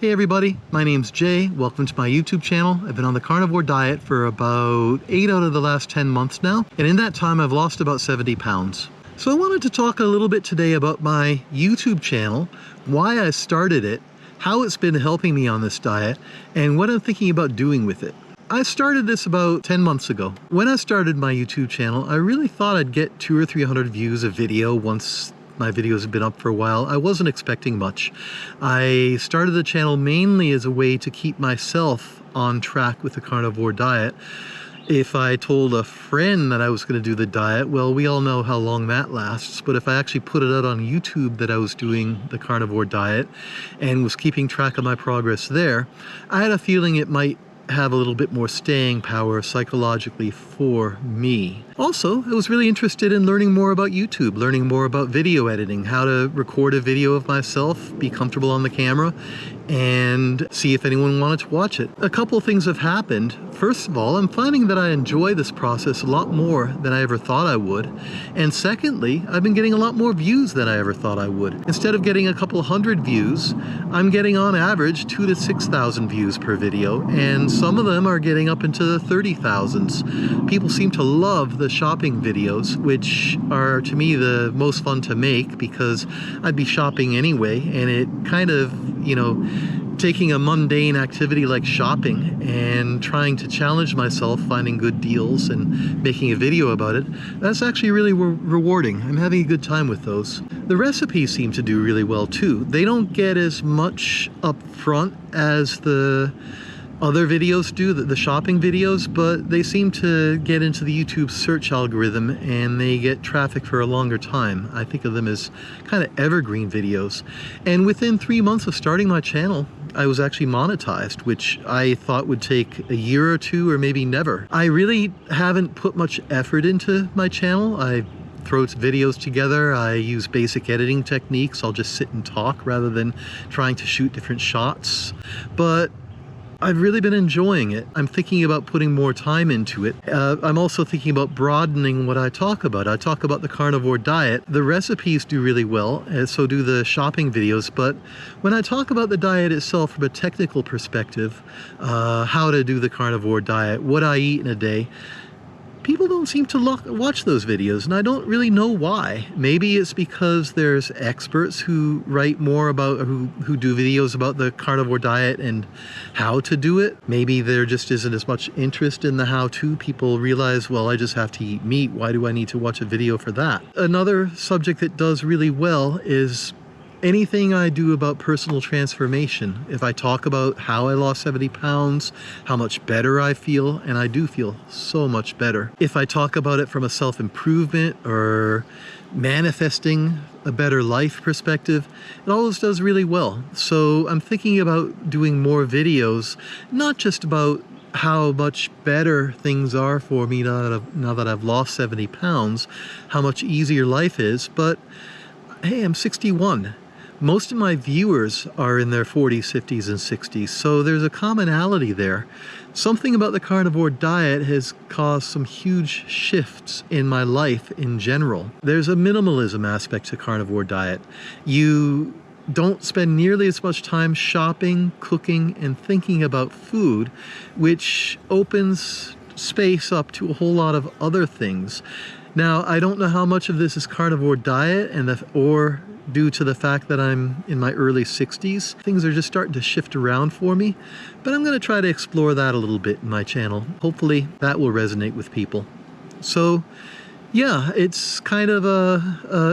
Hey everybody, my name's Jay. Welcome to my YouTube channel. I've been on the carnivore diet for about 8 out of the last 10 months now, and in that time I've lost about 70 pounds. So I wanted to talk a little bit today about my YouTube channel, why I started it, how it's been helping me on this diet, and what I'm thinking about doing with it. I started this about 10 months ago. When I started my YouTube channel, I really thought I'd get 200 or 300 views a video once my videos have been up for a while. I wasn't expecting much. I started the channel mainly as a way to keep myself on track with the carnivore diet. If I told a friend that I was going to do the diet, well, we all know how long that lasts, but if I actually put it out on YouTube that I was doing the carnivore diet and was keeping track of my progress there, I had a feeling it might have a little bit more staying power psychologically for me. Also, I was really interested in learning more about YouTube, learning more about video editing, how to record a video of myself, be comfortable on the camera, and see if anyone wanted to watch it. A couple of things have happened. First of all, I'm finding that I enjoy this process a lot more than I ever thought I would. And secondly, I've been getting a lot more views than I ever thought I would. Instead of getting a couple hundred views, I'm getting on average 2,000 to 6,000 views per video, and some of them are getting up into the 30,000s. People seem to love the shopping videos, which are to me the most fun to make because I'd be shopping anyway, and it kind of, taking a mundane activity like shopping and trying to challenge myself, finding good deals and making a video about it, that's actually really rewarding. I'm having a good time with those. The recipes seem to do really well too. They don't get as much up front as the other videos do, the shopping videos, but they seem to get into the YouTube search algorithm and they get traffic for a longer time. I think of them as kind of evergreen videos. And within 3 months of starting my channel, I was actually monetized, which I thought would take a year or two or maybe never. I really haven't put much effort into my channel. I throw videos together. I use basic editing techniques. I'll just sit and talk rather than trying to shoot different shots. But I've really been enjoying it. I'm thinking about putting more time into it. I'm also thinking about broadening what I talk about. I talk about the carnivore diet. The recipes do really well, and so do the shopping videos, but when I talk about the diet itself from a technical perspective, how to do the carnivore diet, what I eat in a day, people don't seem to watch those videos, and I don't really know why. Maybe it's because there's experts who write more about, who do videos about the carnivore diet and how to do it. Maybe there just isn't as much interest in the how-to. People realize, well, I just have to eat meat. Why do I need to watch a video for that? Another subject that does really well is anything I do about personal transformation. If I talk about how I lost 70 pounds, how much better I feel, and I do feel so much better. If I talk about it from a self-improvement or manifesting a better life perspective, it always does really well. So I'm thinking about doing more videos, not just about how much better things are for me now that I've lost 70 pounds, how much easier life is, but hey, I'm 61. Most of my viewers are in their 40s, 50s, and 60s, so there's a commonality there. Something about the carnivore diet has caused some huge shifts in my life in general. There's a minimalism aspect to carnivore diet. You don't spend nearly as much time shopping, cooking, and thinking about food, which opens space up to a whole lot of other things. Now, I don't know how much of this is carnivore diet or due to the fact that I'm in my early 60s. Things are just starting to shift around for me, but I'm going to try to explore that a little bit in my channel. Hopefully that will resonate with people. So yeah, it's kind of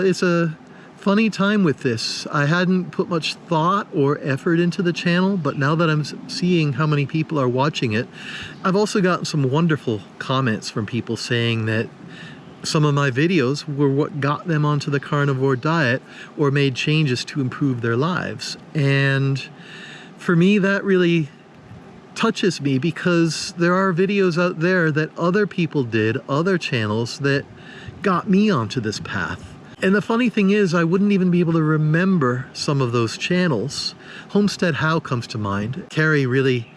it's a funny time with this. I hadn't put much thought or effort into the channel, but now that I'm seeing how many people are watching it, I've also gotten some wonderful comments from people saying that some of my videos were what got them onto the carnivore diet or made changes to improve their lives. And for me, that really touches me because there are videos out there that other people did, other channels that got me onto this path. And the funny thing is, I wouldn't even be able to remember some of those channels. Homestead How comes to mind. Carrie really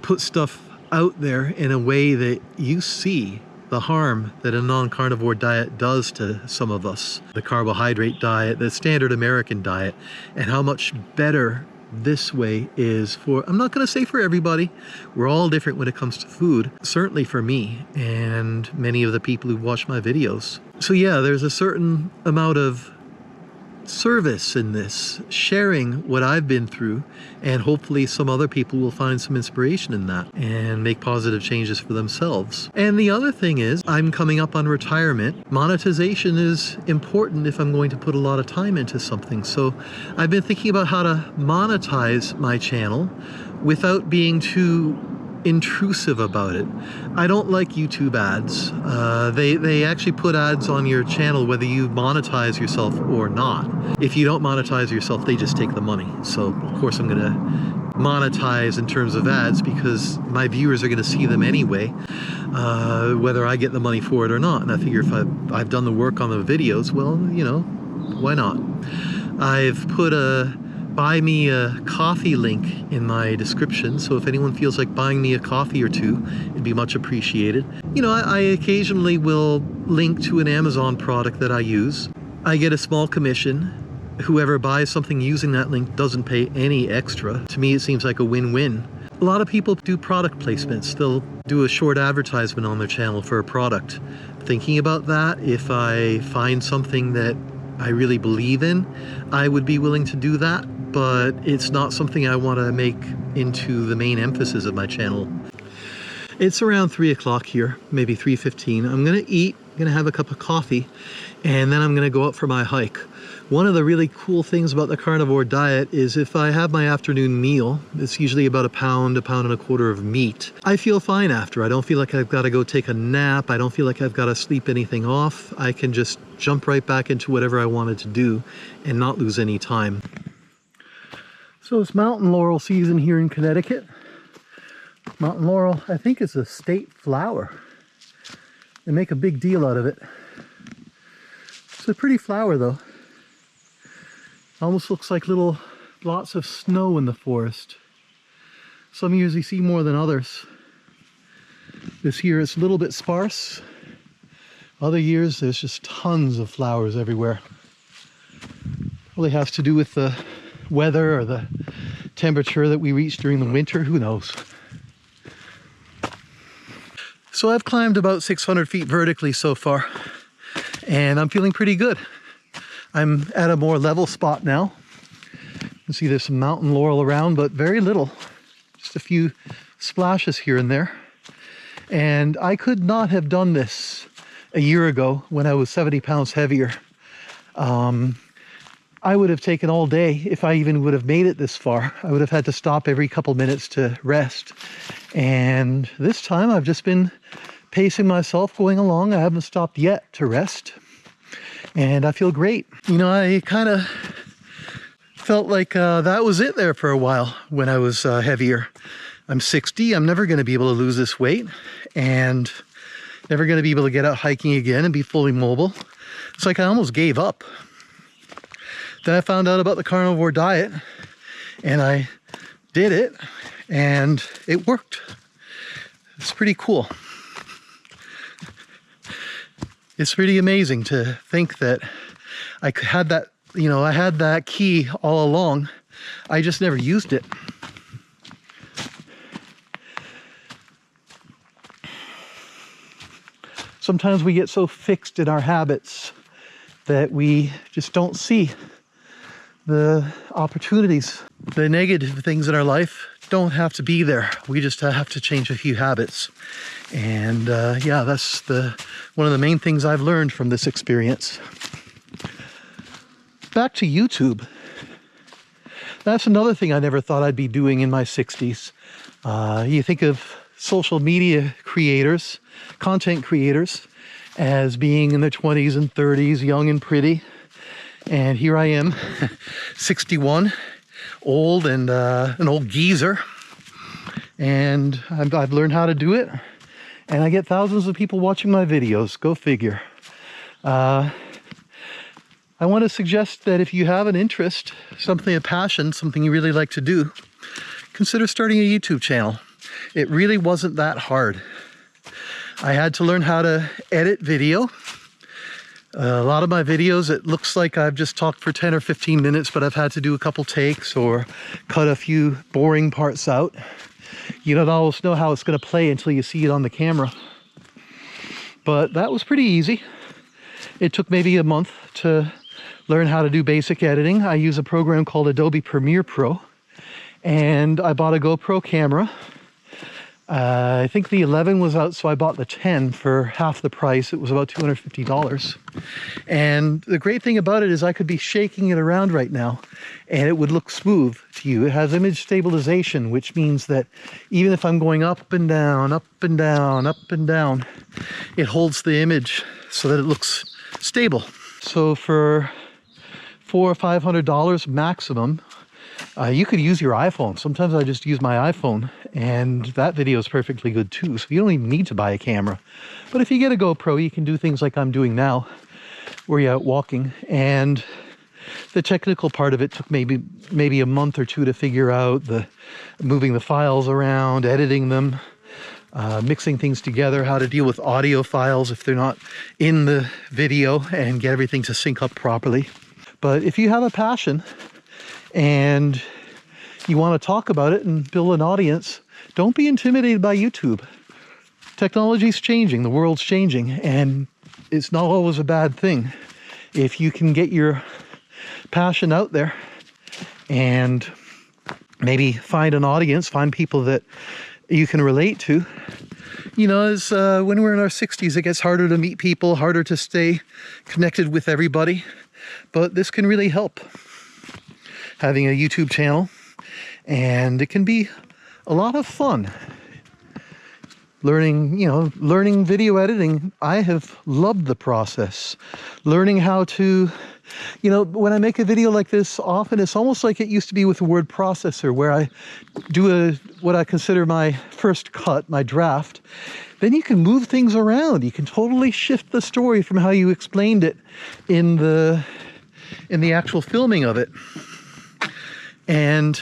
put stuff out there in a way that you see the harm that a non-carnivore diet does to some of us. The carbohydrate diet, the standard American diet, and how much better this way is for, I'm not going to say for everybody, we're all different when it comes to food, certainly for me and many of the people who watch my videos. So yeah, there's a certain amount of service in this, sharing what I've been through, and hopefully some other people will find some inspiration in that and make positive changes for themselves. And the other thing is, I'm coming up on retirement. Monetization is important if I'm going to put a lot of time into something. So I've been thinking about how to monetize my channel without being too intrusive about it. I don't like YouTube ads. They actually put ads on your channel whether you monetize yourself or not. If you don't monetize yourself, they just take the money. So of course I'm gonna monetize in terms of ads because my viewers are gonna see them anyway, whether I get the money for it or not. And I figure if I've done the work on the videos, well, you know, why not? I've put a buy me a coffee link in my description, so if anyone feels like buying me a coffee or two, it'd be much appreciated. You know, I occasionally will link to an Amazon product that I use. I get a small commission. Whoever buys something using that link doesn't pay any extra. To me, it seems like a win-win. A lot of people do product placements. They'll do a short advertisement on their channel for a product. Thinking about that, if I find something that I really believe in, I would be willing to do that, but it's not something I want to make into the main emphasis of my channel. It's around 3 o'clock here, maybe 3:15. I'm gonna eat, I'm gonna have a cup of coffee, and then I'm gonna go out for my hike. One of the really cool things about the carnivore diet is if I have my afternoon meal, it's usually about a pound and a quarter of meat. I feel fine after. I don't feel like I've got to go take a nap. I don't feel like I've got to sleep anything off. I can just jump right back into whatever I wanted to do and not lose any time. So it's mountain laurel season here in Connecticut. Mountain laurel, I think, is a state flower. They make a big deal out of it. It's a pretty flower though. Almost looks like little lots of snow in the forest. Some years you see more than others. This year it's a little bit sparse. Other years there's just tons of flowers everywhere. Probably has to do with the weather or the temperature that we reach during the winter, who knows. So I've climbed about 600 feet vertically so far, and I'm feeling pretty good. I'm at a more level spot now. You can see there's some mountain laurel around, but very little. Just a few splashes here and there. And I could not have done this a year ago when I was 70 pounds heavier. I would have taken all day if I even would have made it this far. I would have had to stop every couple minutes to rest. And this time I've just been pacing myself, going along. I haven't stopped yet to rest. And I feel great. You know, I kind of felt like that was it there for a while when I was heavier. I'm 60, I'm never gonna be able to lose this weight and never gonna be able to get out hiking again and be fully mobile. It's like I almost gave up. Then I found out about the carnivore diet and I did it and it worked. It's pretty cool. It's pretty amazing to think that I had that, you know, I had that key all along. I just never used it. Sometimes we get so fixed in our habits that we just don't see the opportunities. The negative things in our life don't have to be there. We just have to change a few habits. And yeah, that's one of the main things I've learned from this experience. Back to YouTube. That's another thing I never thought I'd be doing in my 60s. You think of social media creators, content creators, as being in their 20s and 30s, young and pretty. And here I am, 61, old and an old geezer. And I've learned how to do it. And I get thousands of people watching my videos. Go figure. I want to suggest that if you have an interest, something, a passion, something you really like to do, consider starting a YouTube channel. It really wasn't that hard. I had to learn how to edit video. A lot of my videos, it looks like I've just talked for 10 or 15 minutes, but I've had to do a couple takes or cut a few boring parts out. You don't always know how it's going to play until you see it on the camera. But that was pretty easy. It took maybe a month to learn how to do basic editing. I use a program called Adobe Premiere Pro, and I bought a GoPro camera. I think the 11 was out, so I bought the 10 for half the price. It was about $250. And the great thing about it is I could be shaking it around right now and it would look smooth to you. It has image stabilization, which means that even if I'm going up and down, up and down, up and down, it holds the image so that it looks stable. So for $400 or $500 maximum, you could use your iPhone. Sometimes I just use my iPhone, and that video is perfectly good too. So you don't even need to buy a camera. But if you get a GoPro, you can do things like I'm doing now, where you're out walking. And the technical part of it took maybe a month or two to figure out, the moving the files around, editing them, mixing things together, how to deal with audio files if they're not in the video, and get everything to sync up properly. But if you have a passion and you want to talk about it and build an audience, don't be intimidated by YouTube. Technology's changing, the world's changing, and it's not always a bad thing. If you can get your passion out there and maybe find an audience, find people that you can relate to. You know, as when we're in our 60s, it gets harder to meet people, harder to stay connected with everybody, but this can really help. Having a YouTube channel, and it can be a lot of fun. Learning video editing, I have loved the process. Learning how to, when I make a video like this, often it's almost like it used to be with a word processor, where I do what I consider my first cut, my draft. Then you can move things around. You can totally shift the story from how you explained it in the actual filming of it. And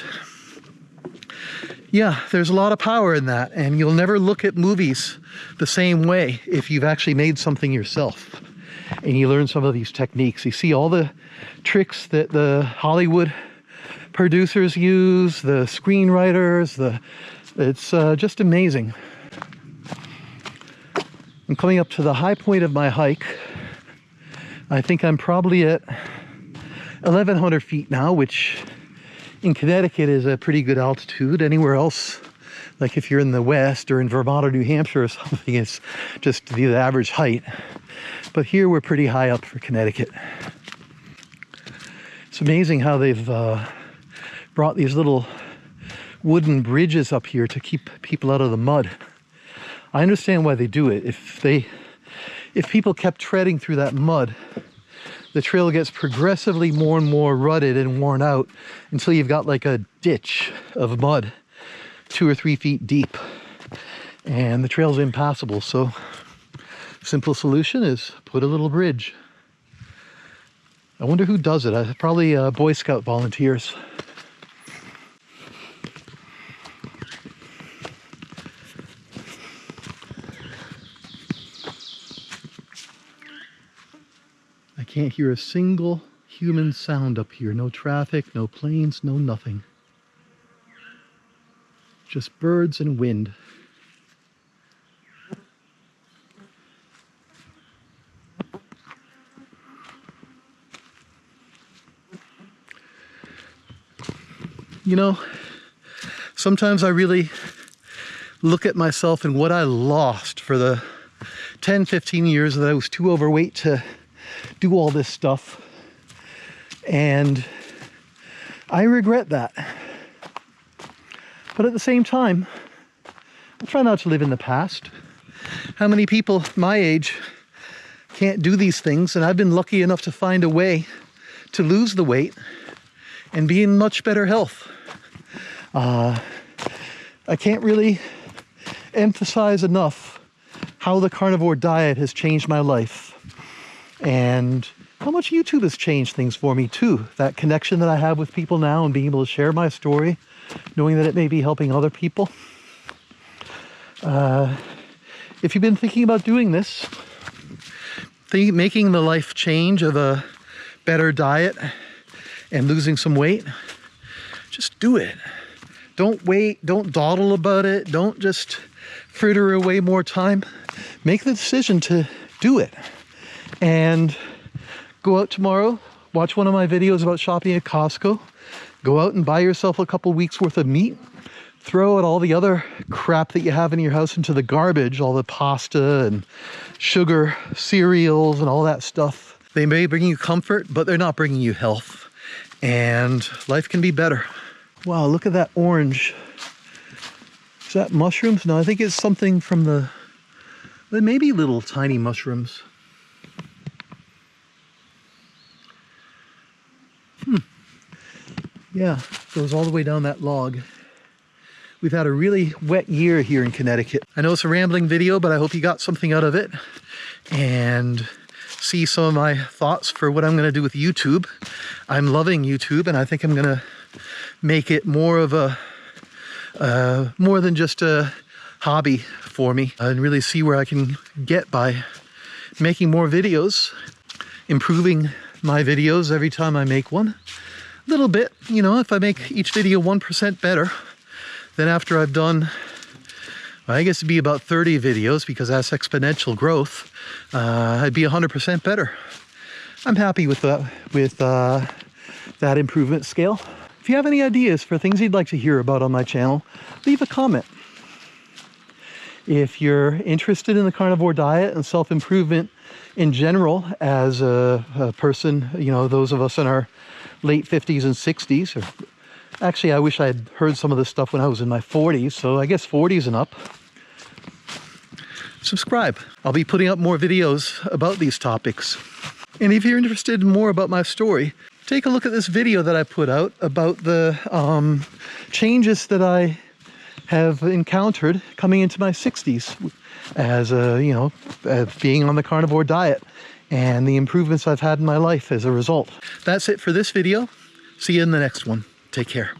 yeah, there's a lot of power in that, and you'll never look at movies the same way if you've actually made something yourself and you learn some of these techniques. You see all the tricks that the Hollywood producers use, the screenwriters, it's just amazing. I'm coming up to the high point of my hike. I think I'm probably at 1,100 feet now, which in Connecticut is a pretty good altitude. Anywhere else, like if you're in the West or in Vermont or New Hampshire or something, it's just the average height. But here we're pretty high up for Connecticut. It's amazing how they've brought these little wooden bridges up here to keep people out of the mud. I understand why they do it. If people kept treading through that mud, the trail gets progressively more and more rutted and worn out until you've got like a ditch of mud 2 or 3 feet deep, and the trail's impassable. So simple solution is put a little bridge. I wonder who does it. Probably Boy Scout volunteers. I can't hear a single human sound up here. No traffic, no planes, no nothing. Just birds and wind. Sometimes I really look at myself and what I lost for the 10, 15 years that I was too overweight to do all this stuff, and I regret that. But at the same time, I try not to live in the past. How many people my age can't do these things, and I've been lucky enough to find a way to lose the weight and be in much better health. I can't really emphasize enough how the carnivore diet has changed my life, and how much YouTube has changed things for me too. That connection that I have with people now and being able to share my story, knowing that it may be helping other people. If you've been thinking about doing this, making the life change of a better diet and losing some weight, just do it. Don't wait, don't dawdle about it, don't just fritter away more time. Make the decision to do it. And go out tomorrow, watch one of my videos about shopping at Costco, go out and buy yourself a couple weeks worth of meat, throw out all the other crap that you have in your house into the garbage, all the pasta and sugar, cereals and all that stuff. They may bring you comfort, but they're not bringing you health. And life can be better. Wow, look at that orange. Is that mushrooms? No, I think it's something from the, maybe little tiny mushrooms. Yeah, goes all the way down that log. We've had a really wet year here in Connecticut. I know it's a rambling video, but I hope you got something out of it and see some of my thoughts for what I'm going to do with YouTube. I'm loving YouTube, and I think I'm going to make it more of a, more than just a hobby for me, and really see where I can get by making more videos, improving my videos every time I make one. A little bit, you know, if I make each video 1% better, then after I've done, I guess it'd be about 30 videos, because that's exponential growth, I'd be 100% better. I'm happy with that improvement scale. If you have any ideas for things you'd like to hear about on my channel, leave a comment. If you're interested in the carnivore diet and self-improvement in general as a person, you know, those of us in our late 50s and 60s, or actually I wish I had heard some of this stuff when I was in my 40s, so I guess 40s and up, subscribe. I'll be putting up more videos about these topics. And if you're interested in more about my story, take a look at this video that I put out about the changes that I have encountered coming into my 60s as you know, being on the carnivore diet, and the improvements I've had in my life as a result. That's it for this video. See you in the next one. Take care.